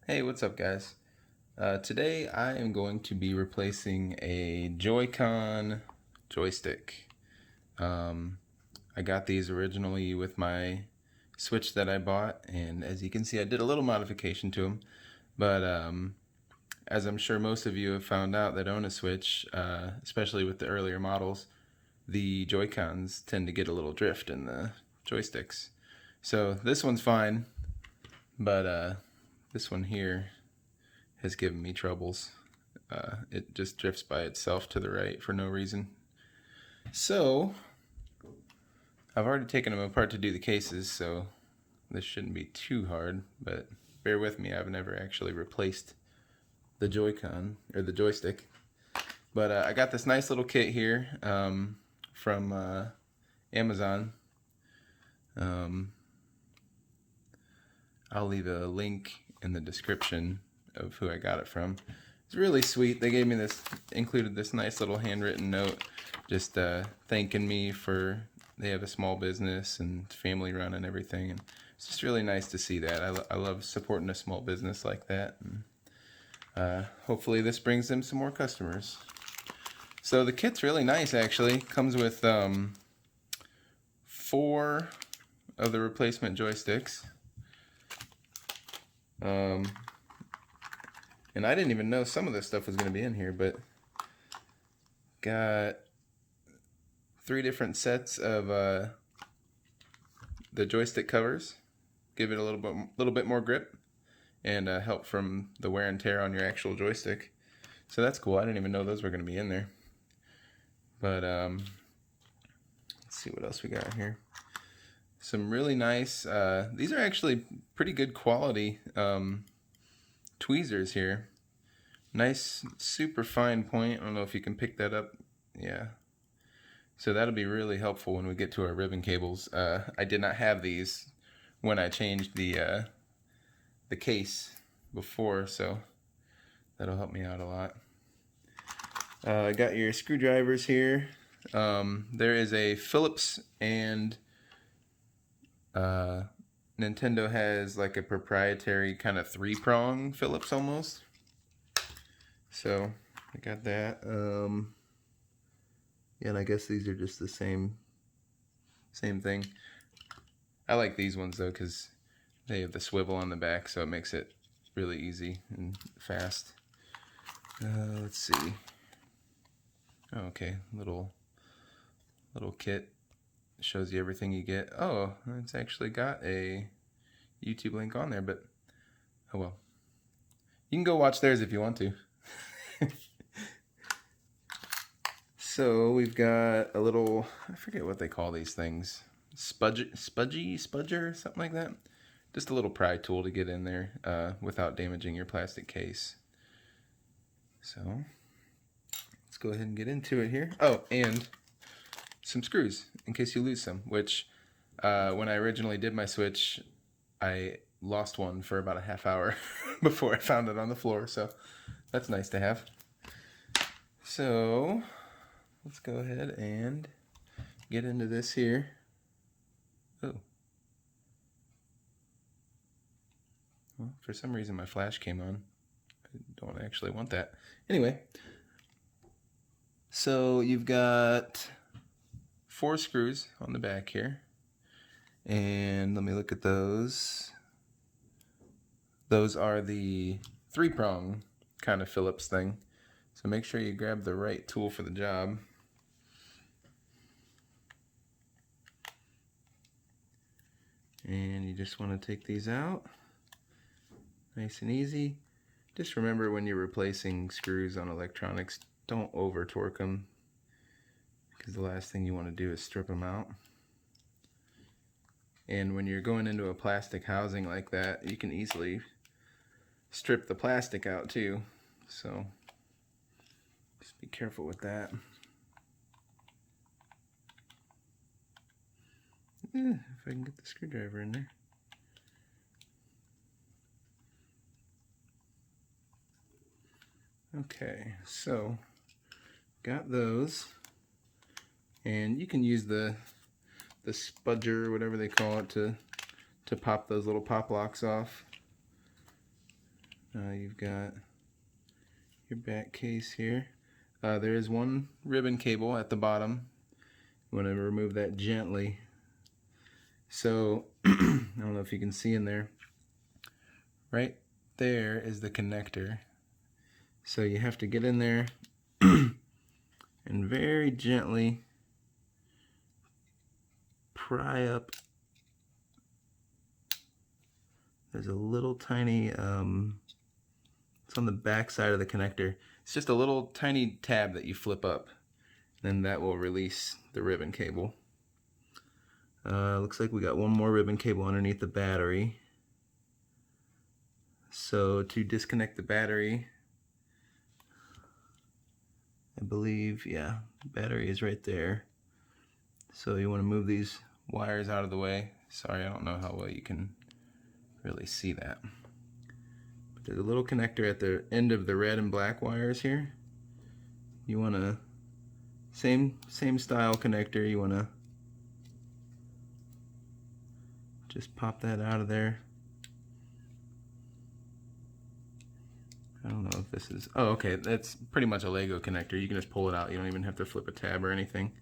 Hey, what's up, guys? Today I am going to be replacing a JoyCon joystick. Um, I got these originally with my Switch that I bought, and as you can see, I did a little modification to them. But as I'm sure most of you have found out that own a Switch, especially with the earlier models, the Joy-Cons tend to get a little drift in the joysticks. So this one's fine, but this one here has given me troubles. It just drifts by itself to the right for no reason. So, I've already taken them apart to do the cases, so this shouldn't be too hard, but bear with me, I've never actually replaced the Joy-Con, or the joystick. But I got this nice little kit here from Amazon. Um, I'll leave a link in the description of who I got it from. It's really sweet. They gave me this, included this nice little handwritten note, just thanking me for, they have a small business and family run and everything. And it's just really nice to see that. I love supporting a small business like that. And hopefully this brings them some more customers. So the kit's really nice, actually. Comes with 4 of the replacement joysticks. And I didn't even know some of this stuff was going to be in here, but got 3 different sets of the joystick covers. Give it a little bit more grip and help from the wear and tear on your actual joystick. So that's cool. I didn't even know those were going to be in there. But let's see what else we got here. Some really nice, these are actually pretty good quality tweezers here. Nice, super fine point. I don't know if you can pick that up. Yeah. So that'll be really helpful when we get to our ribbon cables. I did not have these when I changed the case before, so that'll help me out a lot. I got your screwdrivers here. There is a Phillips, and Nintendo has like a proprietary kind of 3-prong Phillips almost. So I got that. Yeah, and I guess these are just the same thing. I like these ones though because they have the swivel on the back, so it makes it really easy and fast. Let's see. Oh, okay, little kit. Shows you everything you get. Oh, it's actually got a YouTube link on there, but oh well. You can go watch theirs if you want to. So we've got a little, I forget what they call these things. Spudger, something like that. Just a little pry tool to get in there without damaging your plastic case. So let's go ahead and get into it here. Oh, and some screws in case you lose some, which when I originally did my Switch, I lost one for about a half hour before I found it on the floor, so that's nice to have. So let's go ahead and get into this here. Oh. Well, for some reason my flash came on. I don't actually want that. Anyway, so you've got 4 screws on the back here. And let me look at those. Those are the 3-prong kind of Phillips thing. So make sure you grab the right tool for the job. And you just want to take these out. Nice and easy. Just remember when you're replacing screws on electronics, don't over torque them, because the last thing you want to do is strip them out. And when you're going into a plastic housing like that, you can easily strip the plastic out too. So just be careful with that. If I can get the screwdriver in there. Okay, so got those, and you can use the spudger, whatever they call it, to pop those little pop locks off. You've got your back case here. There is one ribbon cable at the bottom. You want to remove that gently. So, I don't know if you can see in there. Right there is the connector. So you have to get in there and very gently pry up. There's a little tiny, it's on the back side of the connector. It's just a little tiny tab that you flip up. Then that will release the ribbon cable. Looks like we got one more ribbon cable underneath the battery. So to disconnect the battery, I believe, yeah, the battery is right there. So you want to move these wires out of the way. Sorry, I don't know how well you can really see that. But there's a little connector at the end of the red and black wires here. You want to, same style connector, you want to just pop that out of there. I don't know if this is, oh okay, that's pretty much a Lego connector. You can just pull it out. You don't even have to flip a tab or anything.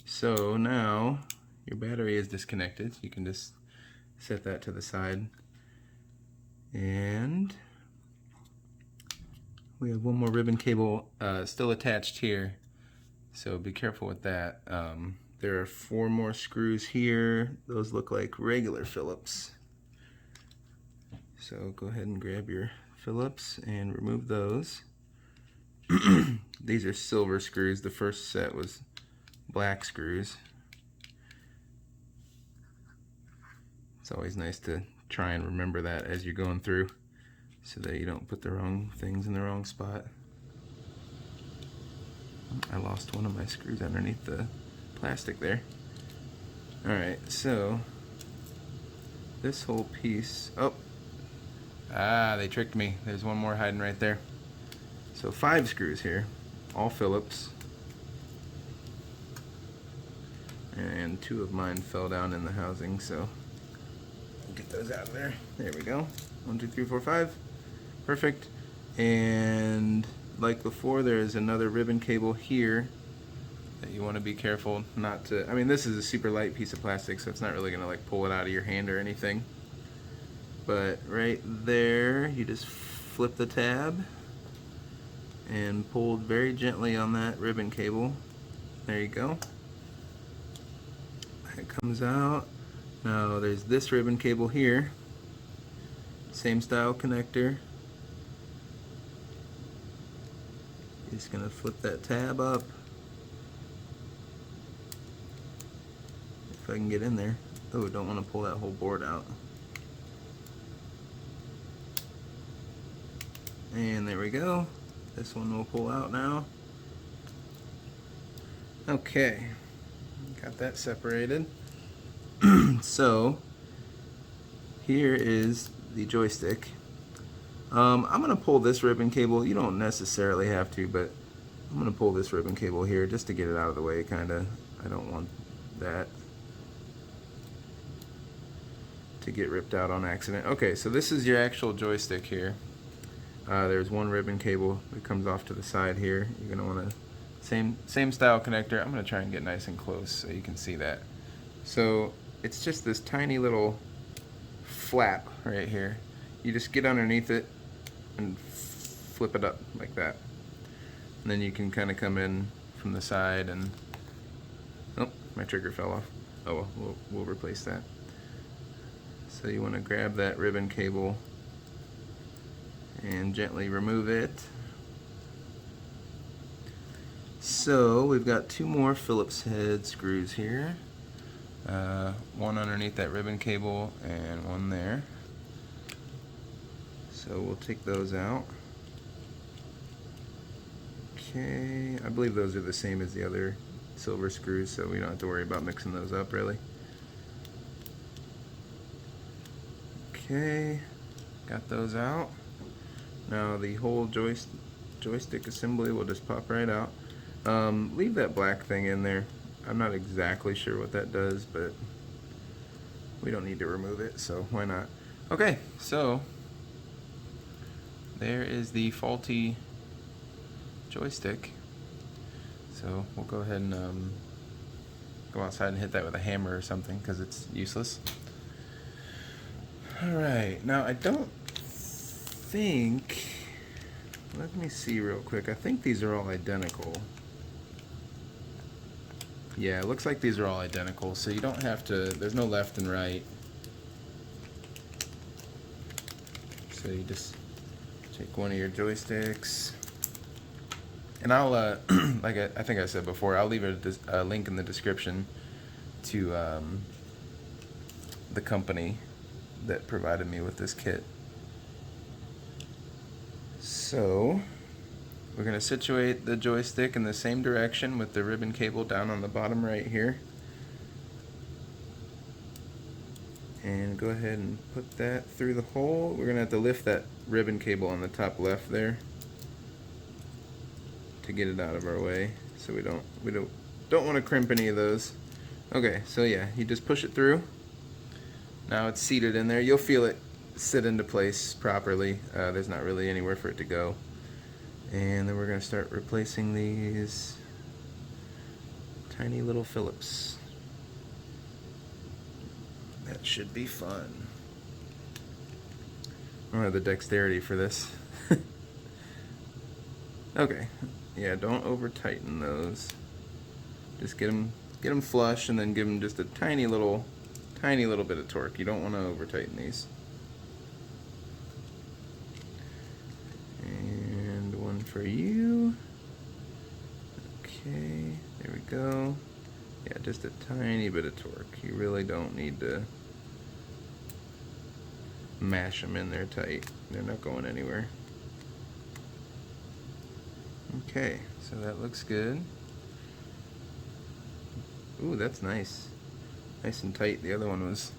So now your battery is disconnected. You can just set that to the side. And we have one more ribbon cable still attached here. So be careful with that. There are 4 more screws here. Those look like regular Phillips. So go ahead and grab your Phillips and remove those. These are silver screws. The first set was black screws. It's always nice to try and remember that as you're going through so that you don't put the wrong things in the wrong spot. I lost one of my screws underneath the plastic there. Alright, so this whole piece, they tricked me. There's one more hiding right there. So 5 screws here, all Phillips. And 2 of mine fell down in the housing, so I'll get those out of there. There we go. 1, 2, 3, 4, 5. Perfect. And like before, there's another ribbon cable here that you want to be careful not to, I mean, this is a super light piece of plastic, so it's not really going to like pull it out of your hand or anything. But right there, you just flip the tab and pull very gently on that ribbon cable. There you go. It comes out. Now there's this ribbon cable here. Same style connector. Just gonna flip that tab up. If I can get in there. Oh, don't want to pull that whole board out. And there we go. This one will pull out now. Okay, got that separated. So here is the joystick. I'm gonna pull this ribbon cable. You don't necessarily have to, but I'm gonna pull this ribbon cable here just to get it out of the way, kinda. I don't want that to get ripped out on accident. Okay, so this is your actual joystick here. There's one ribbon cable that comes off to the side here. You're gonna wanna, same style connector. I'm gonna try and get nice and close so you can see that. So it's just this tiny little flap right here. You just get underneath it and flip it up like that. And then you can kind of come in from the side and, oh, my trigger fell off. Oh well, we'll replace that. So you want to grab that ribbon cable and gently remove it. So we've got 2 more Phillips head screws here. One underneath that ribbon cable and one there. So we'll take those out. Okay, I believe those are the same as the other silver screws, so we don't have to worry about mixing those up really. Okay, got those out. Now the whole joystick assembly will just pop right out. Leave that black thing in there. I'm not exactly sure what that does, but we don't need to remove it, so why not? Okay, so there is the faulty joystick. So we'll go ahead and go outside and hit that with a hammer or something because it's useless. Alright, now I don't think... Let me see real quick. I think these are all identical. Yeah, it looks like these are all identical, so you don't have to... There's no left and right. So you just take one of your joysticks. And I'll, like I think I said before, I'll leave a link in the description to the company that provided me with this kit. So we're going to situate the joystick in the same direction with the ribbon cable down on the bottom right here. And go ahead and put that through the hole. We're going to have to lift that ribbon cable on the top left there to get it out of our way, so we don't want to crimp any of those. Okay, so yeah, you just push it through. Now it's seated in there. You'll feel it sit into place properly. There's not really anywhere for it to go. And then we're going to start replacing these tiny little Phillips. That should be fun. I don't have the dexterity for this. Okay, yeah, don't over tighten those. Just get them flush, and then give them just a tiny little bit of torque. You don't want to over tighten these. And one for you. Okay, there we go. Yeah, just a tiny bit of torque. You really don't need to mash them in there tight. They're not going anywhere. Okay, so that looks good. Ooh, that's nice. Nice and tight. The other one was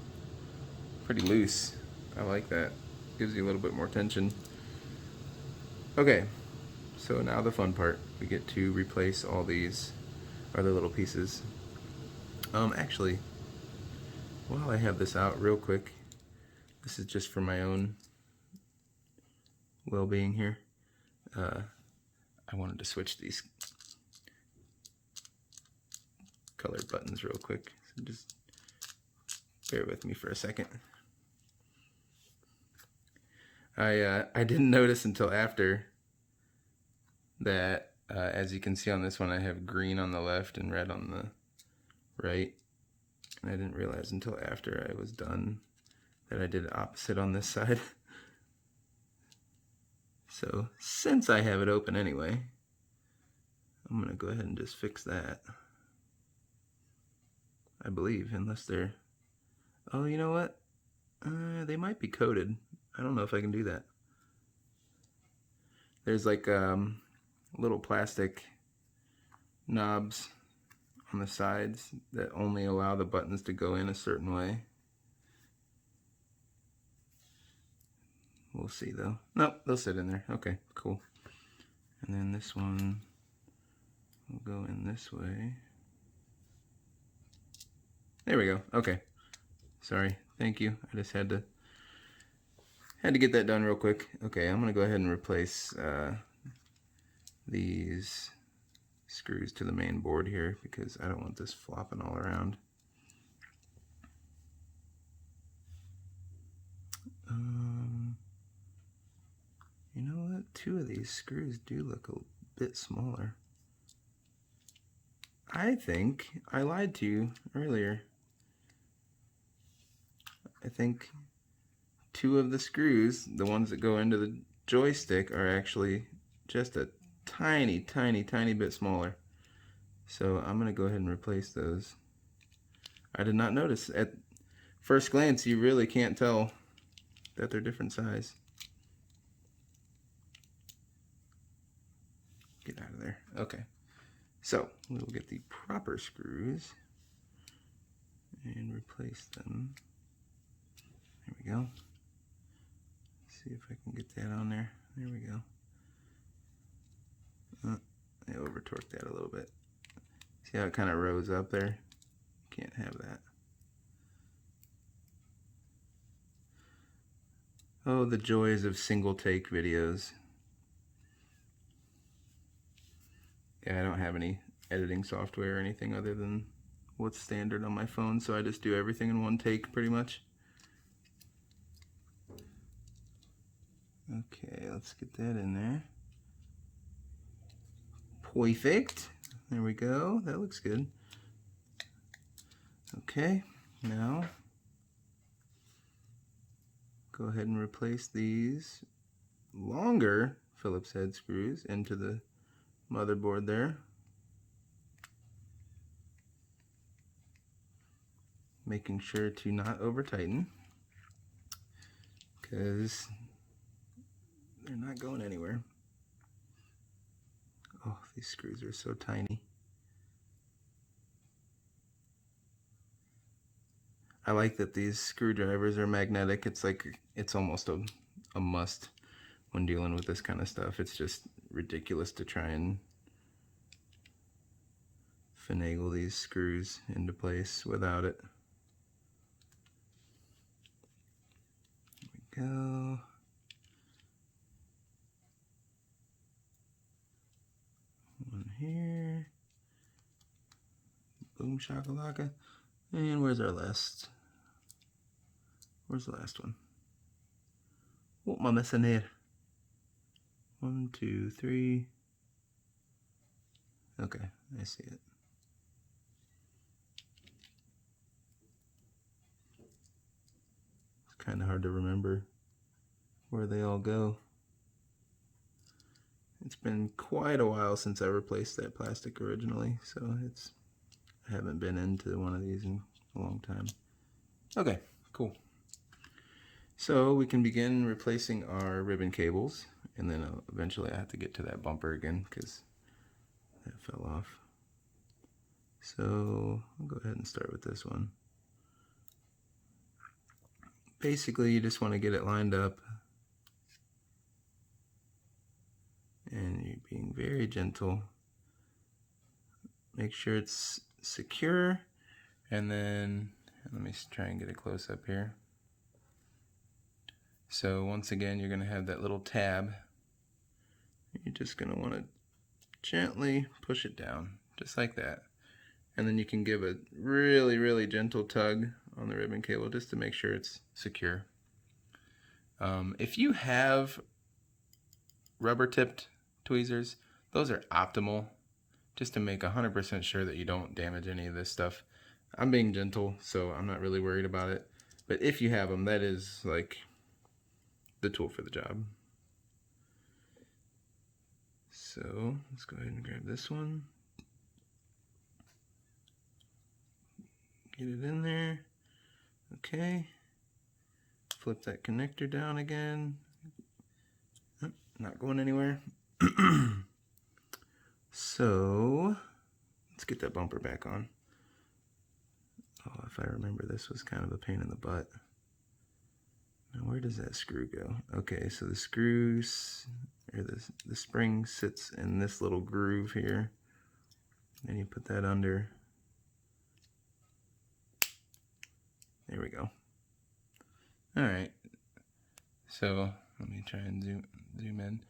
pretty loose. I like that. Gives you a little bit more tension. Okay, so now the fun part. We get to replace all these other little pieces. Actually, while I have this out real quick, this is just for my own well-being here. I wanted to switch these colored buttons real quick. So just bear with me for a second. I didn't notice until after that, as you can see on this one, I have green on the left and red on the right. And I didn't realize until after I was done that I did the opposite on this side. So since I have it open anyway, I'm gonna go ahead and just fix that. I believe, unless they're... Oh, you know what? They might be coated. I don't know if I can do that. There's like little plastic knobs on the sides that only allow the buttons to go in a certain way. We'll see though. Nope, they'll sit in there. Okay, cool. And then this one will go in this way. There we go. Okay. Sorry. Thank you. I just had to get that done real quick. Okay, I'm gonna go ahead and replace these screws to the main board here because I don't want this flopping all around. You know what? Two of these screws do look a bit smaller. I think I lied to you earlier. I think two of the screws, the ones that go into the joystick, are actually just a tiny bit smaller. So I'm gonna go ahead and replace those. I did not notice. At first glance, you really can't tell that they're different size. Get out of there. Okay. So we will get the proper screws and replace them. There we go. See if I can get that on there. There we go. I over torqued that a little bit. See how it kind of rose up there? Can't have that. Oh, the joys of single take videos. Yeah, I don't have any editing software or anything other than what's standard on my phone, so I just do everything in one take pretty much. Okay, let's get that in there. Perfect. There we go. That looks good. Okay, now go ahead and replace these longer Phillips head screws into the motherboard there. Making sure to not over tighten, because they're not going anywhere. Oh, these screws are so tiny. I like that these screwdrivers are magnetic. It's like, it's almost a must when dealing with this kind of stuff. It's just ridiculous to try and finagle these screws into place without it. There we go. One here. Boom shakalaka. And where's our last? Where's the last one? What am I missing here? 1, 2, 3. Okay, I see it. It's kind of hard to remember where they all go. It's been quite a while since I replaced that plastic originally, so I haven't been into one of these in a long time. Okay, cool. So we can begin replacing our ribbon cables, and then eventually I have to get to that bumper again because that fell off. So I'll go ahead and start with this one. Basically, you just want to get it lined up, and you're being very gentle. Make sure it's secure, and then let me try and get a close up here. So once again, you're going to have that little tab. You're just going to want to gently push it down, just like that. And then you can give a really, really gentle tug on the ribbon cable just to make sure it's secure. If you have rubber tipped tweezers, those are optimal, just to make 100% sure that you don't damage any of this stuff. I'm being gentle, so I'm not really worried about it. But if you have them, that is like the tool for the job. So let's go ahead and grab this one. Get it in there. Okay. Flip that connector down again. Oh, not going anywhere. So let's get that bumper back on. Oh, if I remember, this was kind of a pain in the butt. Now, where does that screw go? Okay, so the screws, or the spring sits in this little groove here. Then you put that under. There we go. All right. So let me try and zoom in.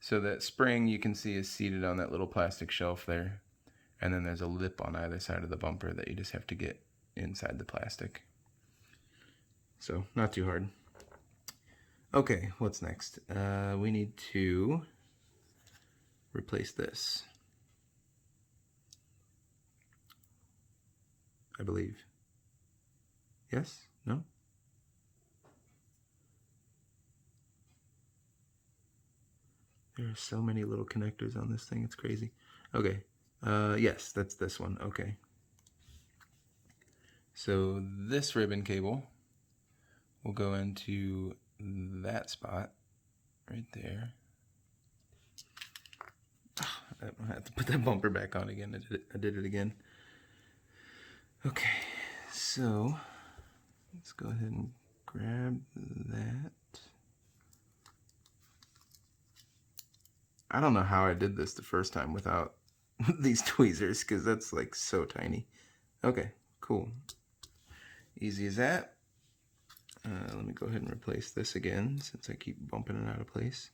So that spring you can see is seated on that little plastic shelf there. And then there's a lip on either side of the bumper that you just have to get inside the plastic. So not too hard. Okay, what's next? We need to replace this, I believe. Yes? No? There are so many little connectors on this thing, it's crazy. Okay, yes, that's this one, okay. So this ribbon cable will go into that spot right there. Oh, I have to put that bumper back on again. I did it again. Okay, so let's go ahead and grab that. I don't know how I did this the first time without these tweezers, because that's like so tiny. Okay, cool. Easy as that. Let me go ahead and replace this again since I keep bumping it out of place.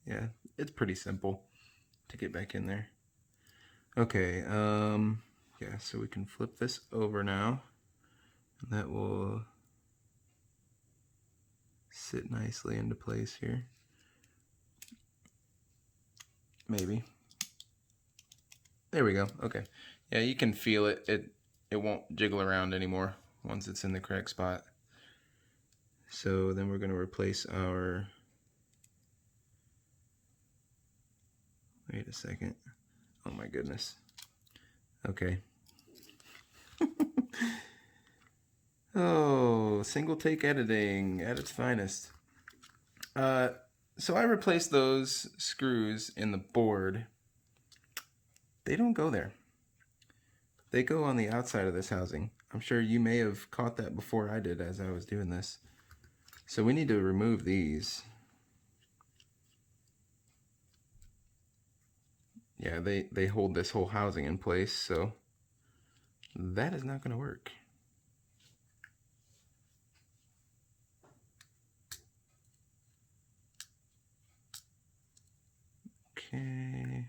Yeah, it's pretty simple to get back in there. Okay, yeah, so we can flip this over now, and that will sit nicely into place here. Maybe. There we go. Okay. Yeah, you can feel it. It won't jiggle around anymore once it's in the correct spot. So then we're going to replace our... Wait a second. Oh my goodness. Okay. Oh, single take editing at its finest. So I replaced those screws in the board. They don't go there. They go on the outside of this housing. I'm sure you may have caught that before I did as I was doing this. So we need to remove these. Yeah, they hold this whole housing in place, so that is not going to work. Okay,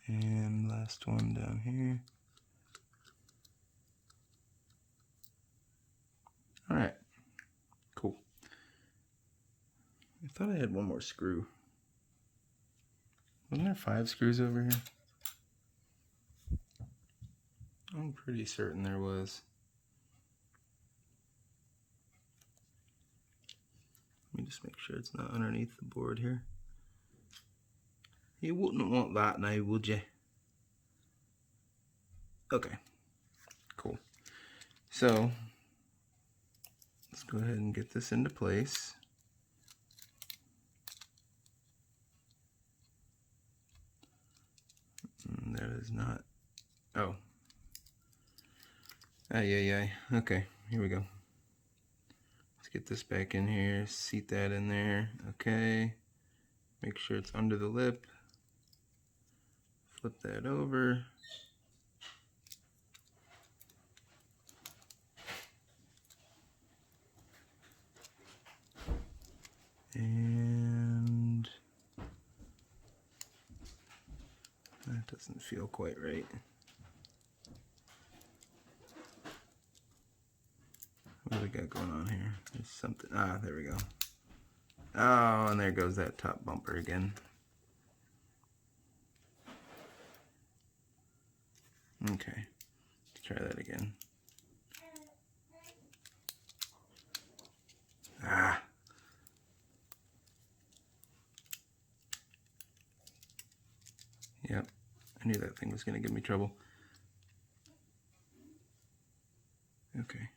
and last one down here. All right, cool. I thought I had one more screw. Wasn't there 5 screws over here? I'm pretty certain there was. Let me just make sure it's not underneath the board here. You wouldn't want that now, would you? Okay, cool. So let's go ahead and get this into place. And that is not, oh. Ay. Okay, here we go. Let's get this back in here, seat that in there. Okay, make sure it's under the lip. Flip that over. And that doesn't feel quite right. What do we got going on here? There's something, there we go. Oh, and there goes that top bumper again. Okay, let's try that again. Yep, I knew that thing was going to give me trouble. Okay,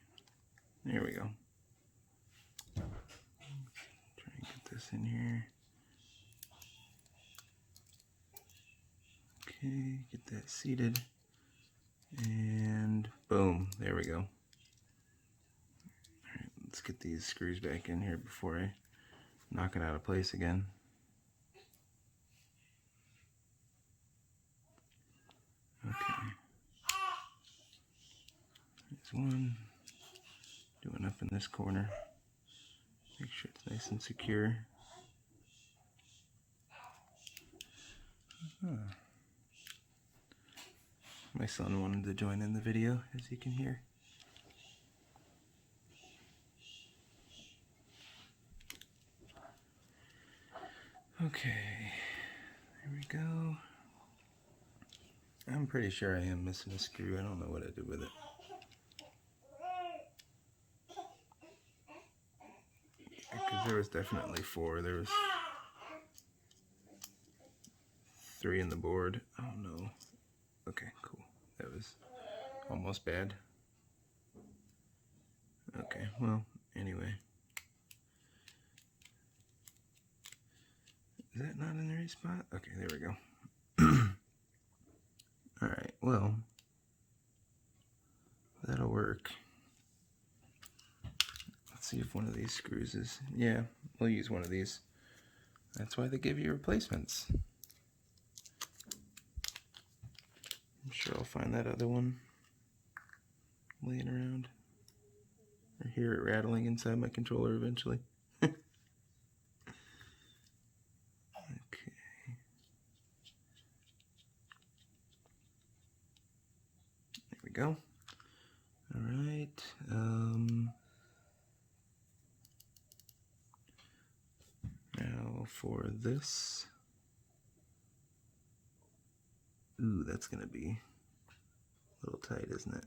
there we go. Try and get this in here. Okay, get that seated. And boom, there we go. All right, let's get these screws back in here before I knock it out of place again. Okay. There's one. Doing up in this corner. Make sure it's nice and secure. My son wanted to join in the video, as you can hear. Okay, there we go. I'm pretty sure I am missing a screw. I don't know what I did with it. Because there was definitely 4. There was 3 in the board. Oh no. Okay, cool. That was almost bad. Okay, well, anyway. Is that not in the right spot? Okay, there we go. Alright, well, that'll work. Let's see if one of these screws is... Yeah, we'll use one of these. That's why they give you replacements. I'm sure I'll find that other one laying around. I hear it rattling inside my controller eventually. Okay. There we go. All right. Now for this. Ooh, that's gonna be a little tight, isn't it?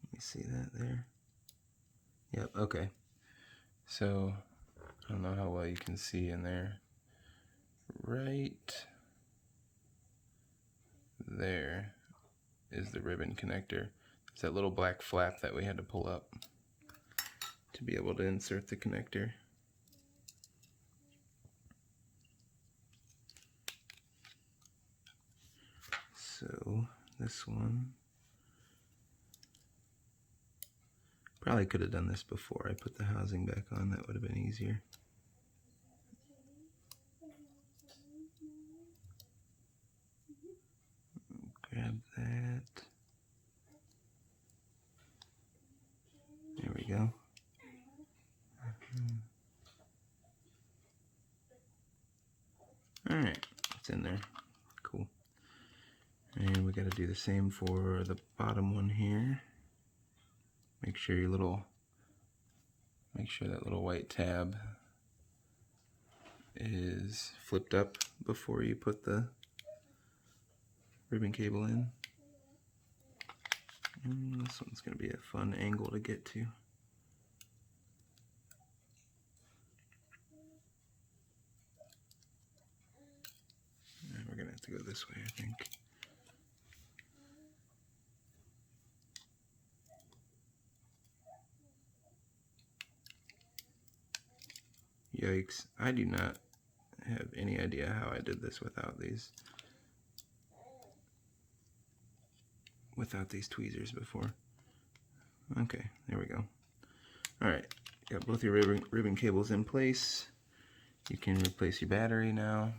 Let me see that there. Yep, okay. So, I don't know how well you can see in there. Right there is the ribbon connector. It's that little black flap that we had to pull up to be able to insert the connector. So this one, probably could have done this before I put the housing back on. That would have been easier. Grab that. There we go. All right, it's in there. Cool. And we got to do the same for the bottom one here. Make sure that little white tab is flipped up before you put the ribbon cable in. And this one's going to be a fun angle to get to. And we're going to have to go this way, I think. Yikes, I do not have any idea how I did this without these tweezers before. Okay, there we go. Alright, got both your ribbon cables in place. You can replace your battery now.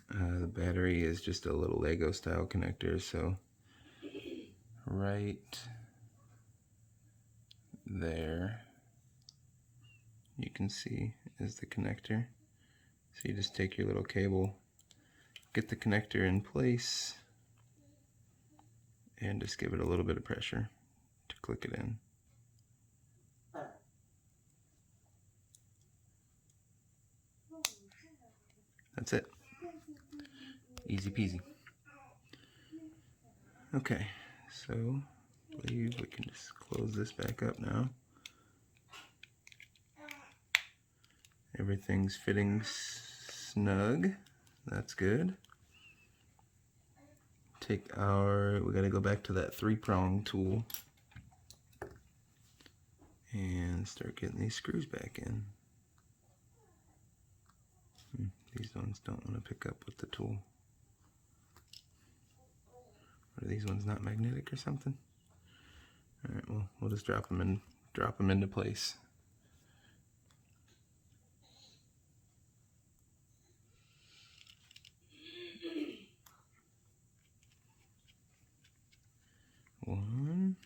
The battery is just a little Lego style connector, so right there you can see is the connector. So you just take your little cable, get the connector in place, and just give it a little bit of pressure to click it in. That's it. Easy peasy. Okay, so I believe we can just close this back up now. Everything's fitting snug. That's good. We gotta go back to that 3-prong tool and start getting these screws back in. These ones don't want to pick up with the tool. Are these ones not magnetic or something? All right, well, we'll just drop them into place. One.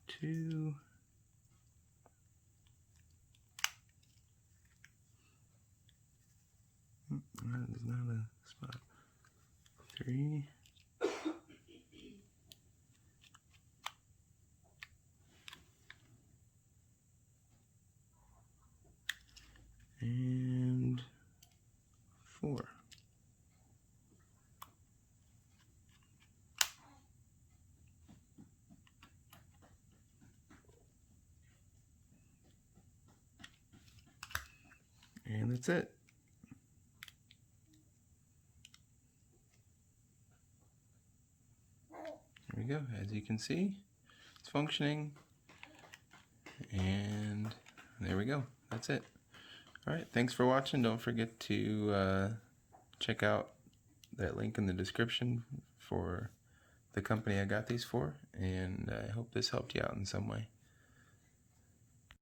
Two. That is not a spot. 3. And 4. And that's it. There we go. As you can see, it's functioning. And there we go. That's it. All right. Thanks for watching. Don't forget to check out that link in the description for the company I got these for, and I hope this helped you out in some way.